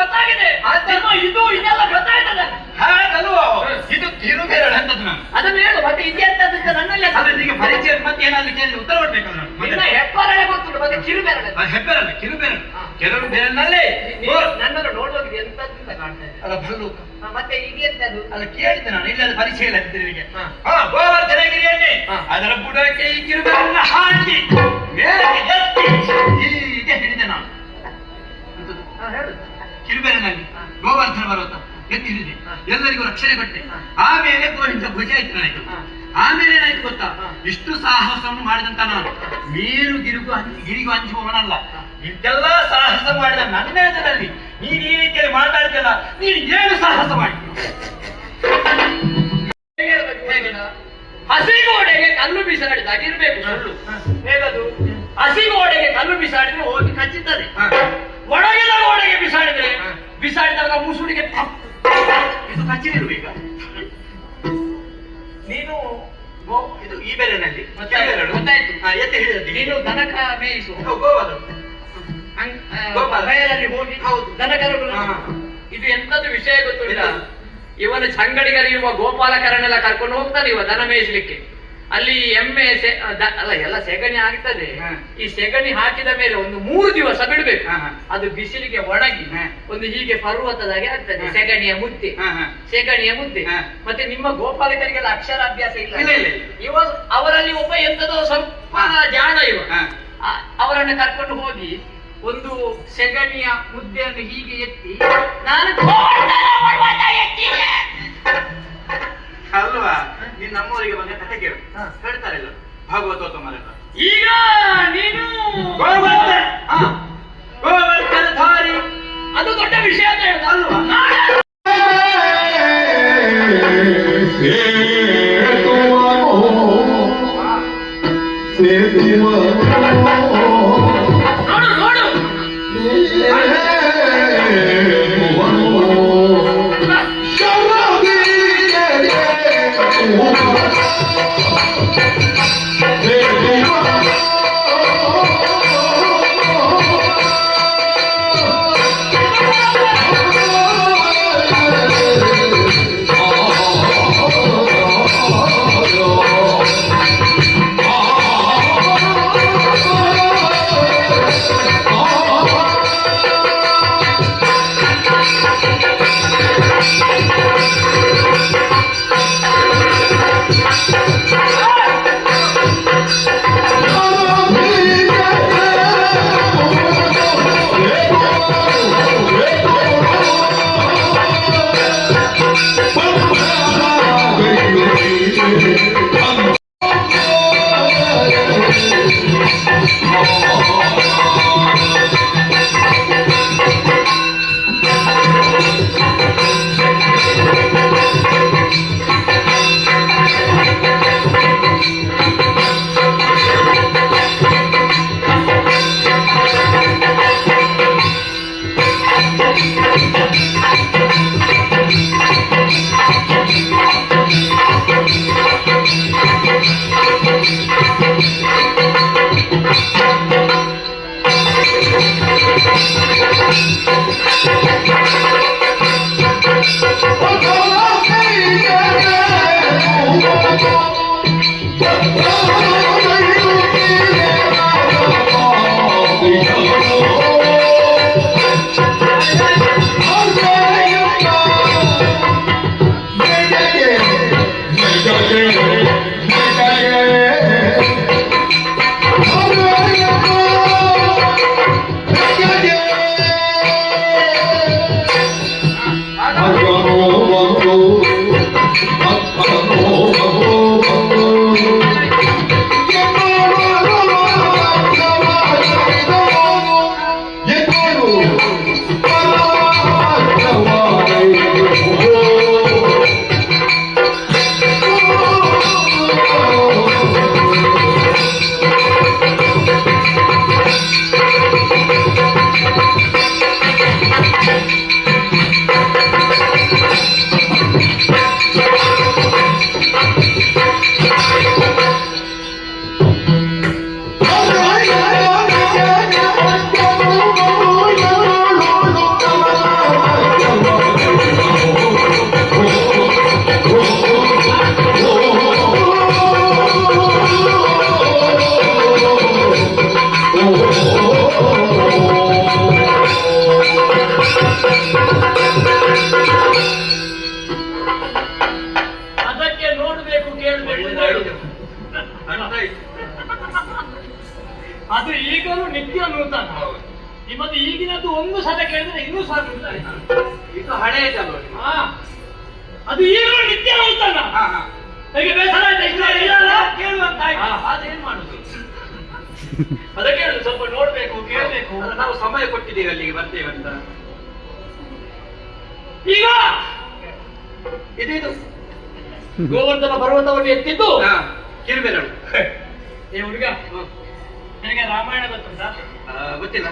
ಗೊತ್ತಾಗಿದೆ. ಇದು ಇದೆಲ್ಲ ಗೊತ್ತಾಯ್ತದೆ. ಹಾಗಲ್ವಾ? ಇದು ಕಿರುಬೇರಳು ಅಂತದ್ದು ನಾನು ಅದನ್ನ ಹೇಳು. ಮತ್ತೆ ಇದೆಂತದ್ದು ನನ್ನಲ್ಲಿ ಅದಕ್ಕೆ ಪರಿಚಯ ಮತ್ತೆ ಏನಾದ್ರು ಕೇಳಿ ಉತ್ತರ ಕೊಡ್ಬೇಕಲ್ಲ ನಾನು. ಹೆಬ್ಬರಳೆ ಗೊತ್ತುಂಟು, ಮತ್ತೆ ಕಿರುಬೇರಳೆ. ಹೆಬ್ಬೆರಳು ಕಿರುಬೇರಳು ಕೆಲವು ಬೇರನಲ್ಲಿ ನನ್ನನ್ನು ನೋಡುವಾಗ ಎಂತದಿಂದ ಕಾಣ್ತಾ ಇದೆ. ಅಲ್ಲ ಭಲ್ಲೂಕ. ಮತ್ತೆ ಇದೆಂತದ್ದು? ಅಲ್ಲ ಕೇಳಿದ್ದೆ ನಾನು, ಇಲ್ಲದ ಪರಿಚಯ ಇಲ್ಲ ನಿನಗೆ. ಗೋವರ್ಧನಗಿರಿಯಲ್ಲಿ ಅದರ ಬುಡಕ್ಕೆ ಈ ಕಿರುಬೇರನ್ನ ಹಾಕಿ ಮೇಲೆ ಎತ್ತಿ ಹೀಗೆ ಹಿಡಿದೆ ನಾನು. ಕಿರುಬೇರಿನಲ್ಲಿ ಗೋವರ್ಧನ ಪರ್ವತ ಎತ್ತಿ ಹಿಡಿದೆ, ಎಲ್ಲರಿಗೂ ರಕ್ಷಣೆ ಕೊಟ್ಟೆ. ಆಮೇಲೆ ಗೋವಿಂದ ಭುಜ ಆಯ್ತು ನನಗೆ. ಆಮೇಲೆ ಏನಾಯ್ತು ಗೊತ್ತಾ? ಇಷ್ಟು ಸಾಹಸವನ್ನು ಮಾಡಿದಂತ ನಾನು ಮೀರು ಗಿರಿಗೂ ಹಂಚುವವನಲ್ಲ. ಇದೆಲ್ಲ ಸಾಹಸ ಮಾಡಿದ ನನ್ನ ಎದುರಲ್ಲಿ ನೀನು ಈ ರೀತಿಯಲ್ಲಿ ಮಾತಾಡ್ತಿಲ್ಲ. ನೀನು ಏನು ಸಾಹಸ ಮಾಡಿ? ಹಸಿಗೋಡೆಗೆ ಕಲ್ಲು ಬಿಸಾಡಿದಾಗ ಇರ್ಬೇಕು ಸುಳ್ಳು. ಹೇಗದು? ಹಸಿಗೋಡೆಗೆ ಕಲ್ಲು ಬಿಸಾಡಿದ್ರೆ ಹೋಗಿ ಕಚ್ಚುತ್ತದೆ. ಒಣಗಿದ ಗೋಡೆಗೆ ಬಿಸಾಡಿದಾಗ ಮುಸುಡಿಗೆ ಇದು ಕಚ್ಚಿರಬೇಕು. ನೀನು ಇದು ಈ ಬೆಲೆನಲ್ಲಿ ಗೊತ್ತಾಯ್ತು. ಎತ್ತಿ ಹಿಡಿದ ನೀನು ದನಕ ಮೇಯಿಸು ಗೋಪಾಲ ಬಯಲಲ್ಲಿ ಹೋಗಿ ದನಕರುಗಳು. ಇದು ಎಂತದ್ದು ವಿಷಯ ಗೊತ್ತಿಲ್ಲ. ಇವನು ಸಂಗಡಿಗರಿರುವ ಗೋಪಾಲಕರನ್ನೆಲ್ಲ ಕರ್ಕೊಂಡು ಹೋಗ್ತಾನೆ ಇವ ದನ ಮೇಯಿಸ್ಲಿಕ್ಕೆ. ಅಲ್ಲಿ ಎಮ್ಮೆ ಅಲ್ಲ ಎಲ್ಲ ಸೆಗಣಿ ಆಗ್ತದೆ. ಈ ಸೆಗಣಿ ಹಾಕಿದ ಮೇಲೆ ಒಂದು 3 ದಿವಸ ಬಿಡ್ಬೇಕು. ಅದು ಬಿಸಿಲಿಗೆ ಒಣಗಿ ಒಂದು ಹೀಗೆ ಪರ್ವತದಾಗೆ ಆಗ್ತದೆ. ಸೆಗಣಿಯ ಮುದ್ದೆ. ಮತ್ತೆ ನಿಮ್ಮ ಗೋಪಾಲಕರಿಗೆಲ್ಲ ಅಕ್ಷರಾಭ್ಯಾಸ ಇಲ್ಲ. ಇವ ಅವರಲ್ಲಿ ಒಬ್ಬ ಎಂತದೋ ಸ್ವಲ್ಪ ಜಾಣ ಇವ. ಅವರನ್ನು ಕರ್ಕೊಂಡು ಹೋಗಿ ಒಂದು ಸೆಗಣಿಯ ಮುದ್ದೆಯನ್ನು ಹೀಗೆ ಎತ್ತಿ ನಾನು ಅಲ್ವಾ? ನೀನ್ ನಮ್ಮವರಿಗೆ ಬಂದ ಕಥೆ ಕೇಳು, ಹೇಳ್ತಾರಲ್ಲ ಭಾಗವತೋತ್ತಮರೆಲ್ಲ. ಈಗ ನೀನು ಗೋವರ್ಧನಧಾರಿ ಅದು ದೊಡ್ಡ ವಿಷಯ ಅಂತ ಹೇಳುದು ಅಲ್ವಾ? ನೋಡು ಇನ್ನೂ ಸಾಕಿಲ್ಲ. ಇದು ಹಳೆಯದಲ್ಲ ನೋಡಿ. ಅದು ಈಗಲೂ ನಿತ್ಯ ಹೋಗ್ತಾನ. ನನಗೆ ಬೇಸರ ಆಯ್ತಾ? ಇಷ್ಟ ಇಲ್ಲ ಕೇಳುವಂತ ಅದೇನ್ ಮಾಡುದು? ಅದಕ್ಕೆ ಸ್ವಲ್ಪ ನೋಡ್ಬೇಕು, ಕೇಳ್ಬೇಕು. ನಾವು ಸಮಯ ಕೊಟ್ಟಿದ್ದೀವಿ ಅಲ್ಲಿಗೆ ಬರ್ತೇವೆ ಅಂತ. ಈಗ ಇದು ಗೋವರ್ಧನ ಪರ್ವತವನ್ನು ಎತ್ತಿದ್ದು ಕಿರುಬೆರಳು. ಏ ಹುಡುಗ, ನನಗೆ ರಾಮಾಯಣ ಗೊತ್ತುಂಟಾ? ಗೊತ್ತಿಲ್ಲ.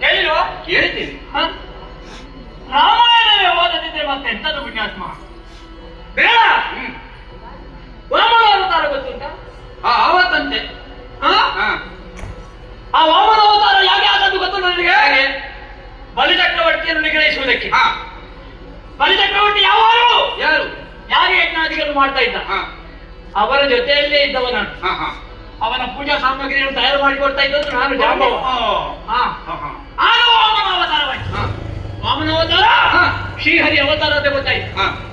ಕೇಳಿಲ್ವಾ? ಕೇಳ್ತೀನಿ. ರಾಮಾಯಣವೇ ಓದದಿದ್ರೆ ಮತ್ತೆ ಎಂತದ್ದು ಪುಣ್ಯಾತ್ಮ? ಬೇಡ. ವಾಮನ ಅವತಾರ ಗೊತ್ತುಂಟಾ? ಅವತ್ತಂತೆ. ಆ ವಾಮನ ಅವತಾರ ಯಾಕೆ ಆದದ್ದು ಗೊತ್ತು ನನಗೆ? ಬಲಿ ಚಕ್ರವರ್ತಿಯನ್ನು ನಿಗ್ರಹಿಸುವುದಕ್ಕೆ. ಬಲಿ ಚಕ್ರವರ್ತಿ ಯಾರು? ಯಾರು ಯಜ್ಞಾದಿಗಳನ್ನು ಮಾಡ್ತಾ ಇದ್ದ? ಅವರ ಜೊತೆಯಲ್ಲೇ ಇದ್ದವ ನಾನು. ಅವನ ಪೂಜಾ ಸಾಮಗ್ರಿಯನ್ನು ತಯಾರು ಮಾಡಿಕೊಡ್ತಾ ಇದ್ದದ್ದು ನಾನು. ಜಾಂಬವ. ಆಗ ವಾಮನ ಅವತಾರವಾಯ್ತು. ವಾಮನ ಅವತಾರ ಶ್ರೀಹರಿ ಅವತಾರ ಅಂತ ಗೊತ್ತಾಯ್ತು.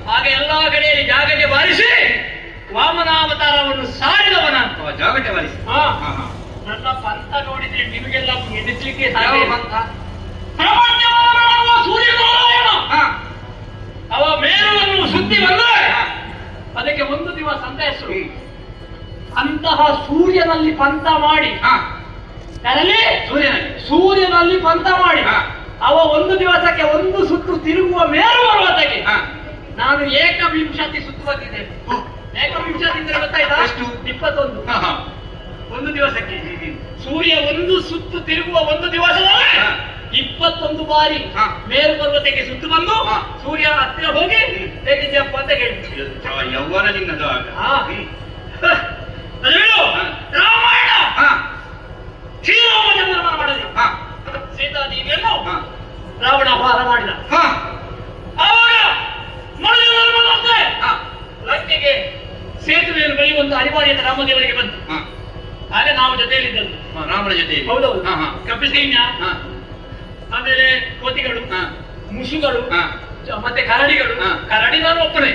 ಹಾಗೆ ಎಲ್ಲಾ ಕಡೆಯಲ್ಲಿ ಜಾಗಟೆ ಬಾರಿಸಿ ವಾಮನ ಅವತಾರವನ್ನು ಸಾರಿದವನ. ಜಾಗಟೆ ಬಾರಿಸಿ ನನ್ನ ಪಂಥ ನೋಡಿದ್ರೆ ನಿಮಗೆಲ್ಲ ಎಣಿಸ್ಲಿಕ್ಕೆ ಸೂರ್ಯನಾರಾಯಣ ಅವ ಮೇರುವನ್ನು ಸುದ್ದಿ ಬಂದ್ರೆ ಅದಕ್ಕೆ ಒಂದು ದಿವಸ ಅಂತ ಹೆಸರು. ಅಂತಹ ಸೂರ್ಯನಲ್ಲಿ ಪಂಥ ಮಾಡಿ ಸೂರ್ಯನಲ್ಲಿ ಪಂಥ ಮಾಡಿ ಅವ ಒಂದು ದಿವಸಕ್ಕೆ ಒಂದು ಸುತ್ತು ತಿರುಗುವ ಮೇರು ಪರ್ವತಕ್ಕೆ ನಾನು ಏಕವಿಂಶತಿ ಸುತ್ತು ಬಂದಿದ್ದೇನೆ. ಏಕವಿಂಶತಿ ಅಂದ್ರೆ ಗೊತ್ತಾಯ್ತಾ? 21. ಒಂದು ದಿವಸಕ್ಕೆ ಸೂರ್ಯ ಒಂದು ಸುತ್ತು ತಿರುಗುವ ಒಂದು ದಿವಸದಲ್ಲಿ 21 ಬಾರಿ ಮೇರು ಪರ್ವತಕ್ಕೆ ಸುತ್ತು ಬಂದು ಸೂರ್ಯ ಹತ್ತಿರ ಹೋಗಿ ಹೇಗಿದ್ಯಪ್ಪ ಅಂತ ಹೇಳ್ತೀವಿ. ಯೌವನ ನಿನ್ನದು. ರಾಮಾಯಣ ಶ್ರೀರಾಮಚಂದ್ರನ ಮಾಡಲಿ. ಸೀತಾದೇವಿಯನ್ನು ರಾವಣ ಅಪಹಾರ ಮಾಡಿದ. ಆವಾಗ ಮರುದಿನದಂತೆ ಲಂಕೆಗೆ ಸೇತುವೆಯನ್ನು ಬೆಳೆಯುವಂತ ಅನಿವಾರ್ಯತೆ ರಾಮದೇವರಿಗೆ ಬಂತು. ಆಗ ನಾವು ಜೊತೆಯಲ್ಲಿದ್ದದ್ದು ರಾಮನ ಜೊತೆ. ಹೌದೌದು. ಕಪ್ಪಿ ಸೈನ್ಯ, ಆಮೇಲೆ ಕೋತಿಗಳು, ಮುಸುಗಳು, ಮತ್ತೆ ಕರಡಿಗಳು. ಕರಡಿ ನಾನು ಒಬ್ಬನೇ.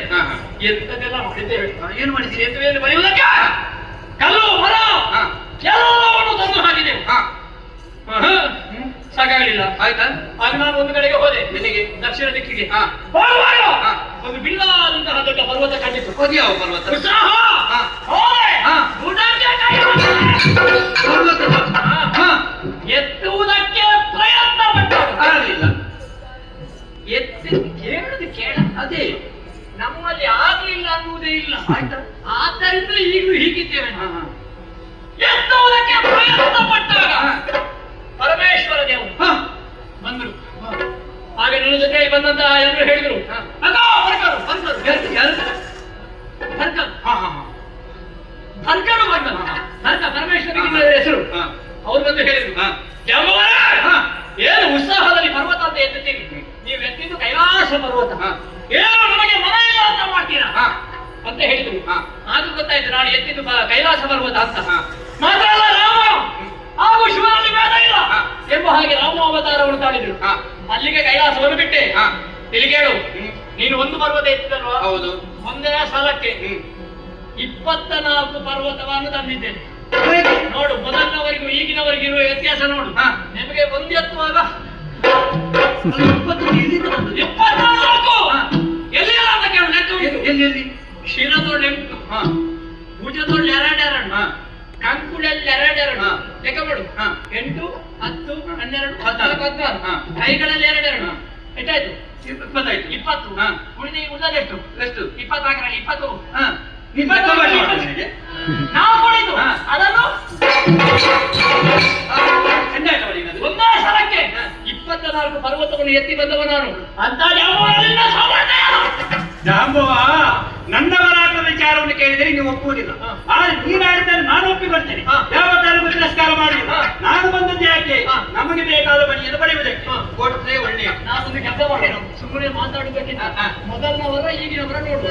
ಎಂತದೆಲ್ಲ ಮಾಡಿದ್ದೇವೆ. ಏನು ಮಾಡಿದ್ದೀರಿ? ಸೇತುವೆಯನ್ನು ಬೆಳೆಯುವುದಕ್ಕೆ ಕಲ್ಲು ಮರ ಎಲ್ಲವನ್ನು ತಂದು ಹಾಕಿದೆವು. ಸಾಕಾಗಲಿಲ್ಲ. ಆಯ್ತಾ? ಆಗ ನಾನು ಒಂದು ಕಡೆಗೆ ಹೋದೆ. ನಿನಗೆ ದಕ್ಷಿಣ ದಿಕ್ಕಿಗೆ ಹೋಗುವಾಗ ಒಂದು ಬಿಲ್ಲಾದಂತಹ ದೊಡ್ಡ ಪರ್ವತ ಕಂಡಿತು. ಯಾವ ಪರ್ವತ? ಎತ್ತುವುದಕ್ಕೆ ಪ್ರಯತ್ನ ಆಗಲಿಲ್ಲ. ಎತ್ತಿ ಕೇಳುದು ಕೇಳ. ಅದೇ ನಮ್ಮಲ್ಲಿ ಆಗಲಿಲ್ಲ ಅನ್ನುವುದೇ ಇಲ್ಲ. ಆದ್ದರಿಂದ ಈಗಲೂ ಹೀಗಿದ್ದೇವೆ. ಎತ್ತುವುದಕ್ಕೆ ಪ್ರಯತ್ನ ಪಟ್ಟಾಗ ಪರಮೇಶ್ವರ ದೇವರು ಬಂದರು. ಹಾಗೆ ನನ್ನ ಜೊತೆಯಲ್ಲಿ ಬಂದಂತ ಎಲ್ಲರೂ ಹೇಳಿದ್ರು ಭರ್ಗರು ಬಂದ. ಪರಮೇಶ್ವರಿಗೆ ಹೆಸರು. ಅವ್ರು ಬಂದು ಹೇಳಿದ್ರು, ಏನು ಉತ್ಸಾಹದಲ್ಲಿ ಪರ್ವತ ಅಂತ ಎತ್ತುತ್ತೀವಿ, ನೀವು ಎತ್ತಿದ್ದು ಕೈಲಾಸ ಪರ್ವತ, ಏನು ನಮಗೆ ಮನ ಇಲ್ಲ ಅಂತ ಮಾಡ್ತೀರಾ ಅಂತ ಹೇಳಿದ್ರು. ಆಗ ಗೊತ್ತಾಯ್ತು ನಾನು ಎತ್ತಿದ್ದು ಕೈಲಾಸ ಪರ್ವತ ಅಂತ. ಮಾತ್ರ ಅಲ್ಲ, ರಾಮ ಹಾಗೂ ಶಿವನಲ್ಲಿ ಭೇದ ಇಲ್ಲ ಎಂಬ ಹಾಗೆ ರಾಮ ಅವತಾರವನ್ನು ತಾಳಿದ್ರು. ಅಲ್ಲಿಗೆ ಕೈಲಾಸವನ್ನು ಬಿಟ್ಟೆ. ತಿರುಗೇಳು, ನೀನು ಒಂದು ಪರ್ವತ ಎತ್ತಿದಲ್ವಾ? ಹೌದು. ಒಂದೇ ಸಲಕ್ಕೆ 24 ಪರ್ವತವನ್ನು ತಂದಿದ್ದೇನೆ. ನೋಡು, ಮೊದಲಿನವರಿಗೂ ಈಗಿನವರಿಗೂ ಇರುವ ವ್ಯತ್ಯಾಸ ನೋಡು. ನಿಮಗೆ ಒಂದು ಎತ್ತುವಾಗ 24 ಎಲ್ಲಿಲ್ಲ ಅಂತ ಕೇಳು. ಲೆಕ್ಕ ಎಲ್ಲಿ? ಶಿರದೊಳ್ಳೆ 8, ಭುಜದೊಳ್ಳೆ 2, ಕಂಕುಳಲ್ಲಿ 2, ಲೆಕ್ಕ ಮಾಡು. 8, 10, 12, 14, 16. ಕೈಗಳಲ್ಲಿ 2. ಎಷ್ಟಾಯ್ತು? 20. ಉಳಿದ ಎಷ್ಟು? 24ರಲ್ಲಿ 20. ನಾವು ಕೊಡಿದ್ದು ಅದನ್ನು ಒಂದೇ ಸಲಕ್ಕೆ 24 ಪರ್ವತವನ್ನು ಎತ್ತಿ ಬಂದವ ನಾನು. ಅಂತ ಜಾಂಬವ ನನ್ನವರಾದ ವಿಚಾರವನ್ನು ಕೇಳಿದರೆ ನೀವು ಒಪ್ಪುವುದಿಲ್ಲ. ಆದ್ರೆ ನೀನು ಆಡಿದರೆ ನಾನು ಒಪ್ಪಿಕೊಳ್ತೇನೆ. ಯಾವತ್ತಾರು ತಿರಸ್ಕಾರ ಮಾಡಿಲ್ಲ. ನಾನು ಬಂದದ್ದು ಯಾಕೆ? ನಮಗೆ ಬೇಕಾದ ಬಣಿಯನ್ನು ಪಡೆಯುವುದಕ್ಕೆ. ಕೊಟ್ಟರೆ ಒಳ್ಳೆಯ. ನಾನೊಂದು ಕೆಲಸ ಮಾಡೋಣ, ಸುಮ್ಮನೆ ಮಾತಾಡುವುದಕ್ಕಿಂತ ಮೊದಲನವರ ಈಗಿನವರ ನೋಡುವ.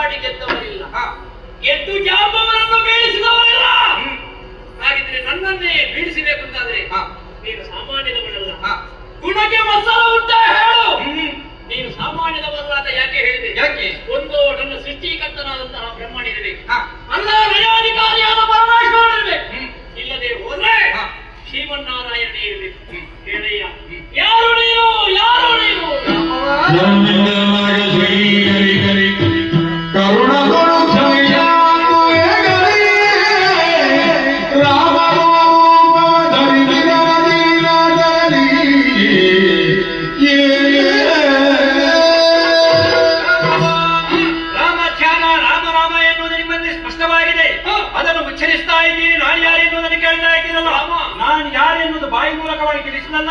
ಹೋರಾಡಿ ಗೆದ್ದವರಿಲ್ಲ, ಗೆದ್ದು ಜಾಂಬವರನ್ನು ಬೀಳಿಸಿದವರಿಲ್ಲ. ಹಾಗಿದ್ರೆ ನನ್ನನ್ನೇ ಬೀಳಿಸಬೇಕು ಅಂತಾದ್ರೆ ನೀನು ಸಾಮಾನ್ಯದವನಲ್ಲ. ಗುಣಕ್ಕೆ ಮಸಾಲ ಉಂಟ ಹೇಳು. ನೀನು ಸಾಮಾನ್ಯದವಲ್ಲ ಅಂತ ಯಾಕೆ ಹೇಳಿದೆ? ಯಾಕೆ? ಒಂದು ನನ್ನ ಸೃಷ್ಟಿಕರ್ತನಾದಂತಹ ಬ್ರಹ್ಮನಿರಬೇಕು, ಅಲ್ಲ ನಯಾಧಿಕಾರಿಯಾದ ಪರಮೇಶ್ವರನಿರಬೇಕು. ಇಲ್ಲದೆ ಹೋದ್ರೆ ಶ್ರೀಮನ್ನಾರಾಯಣನೇ ಇರಬೇಕು. ಹೇಳಯ್ಯ, ಯಾರು ನೀನು? ಯಾರು ನೀನು? ಅದನ್ನು ಉಚ್ಚರಿಸ್ತಾ ಇದ್ದೀನಿ. ನಾನು ಯಾರು ಎನ್ನುವುದನ್ನು ಕೇಳ್ತಾ ಇದ್ದೀನಲ್ಲ, ನಾನು ಯಾರು ಎನ್ನುವುದು ಬಾಯಿ ಮೂಲಕವಾಗಿ ತಿಳಿಸಿದಲ್ಲ.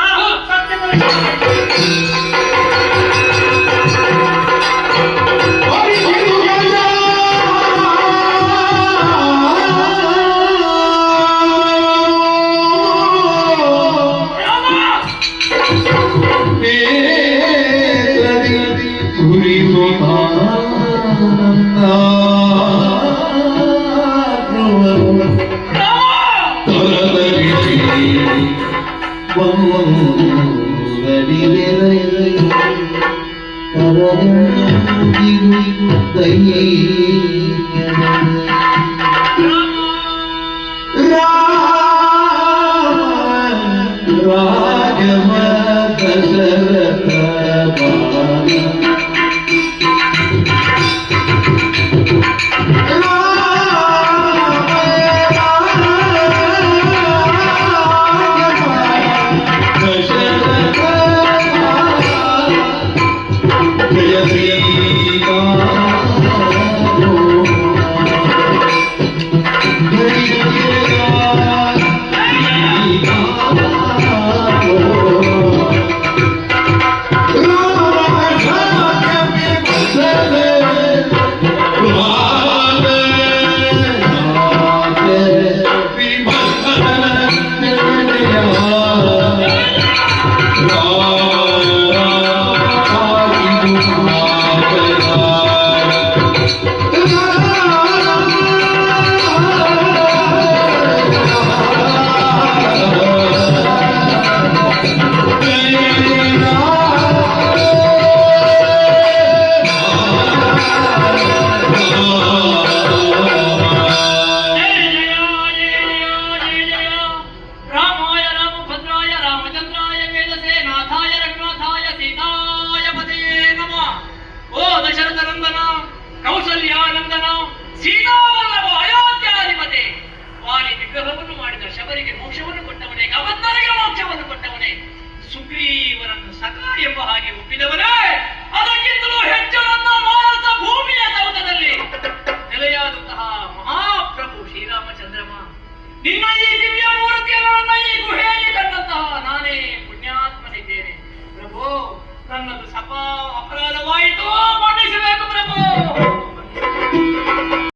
ಕೌಸಲ್ಯಾನಂದನ ಸೀತಾವಲ್ಲಭ ಅಯೋಧ್ಯಾಧಿಪತಿ ವಾಲಿ ವಿಗ್ರಹವನ್ನು ಮಾಡಿದ ಶಬರಿಗೆ ಮೋಕ್ಷವನ್ನು ಕೊಟ್ಟವನೇ, ಗವರ್ನರಿಗೆ ಮೋಕ್ಷವನ್ನು ಕೊಟ್ಟವನೇ, ಸುಗ್ರೀವನನ್ನು ಸಖ ಎಂಬ ಹಾಗೆ ಒಪ್ಪಿದವನೇ, ಅದಕ್ಕಿಂತಲೂ ಹೆಚ್ಚು ನನ್ನ ಮಾನಸ ಭೂಮಿ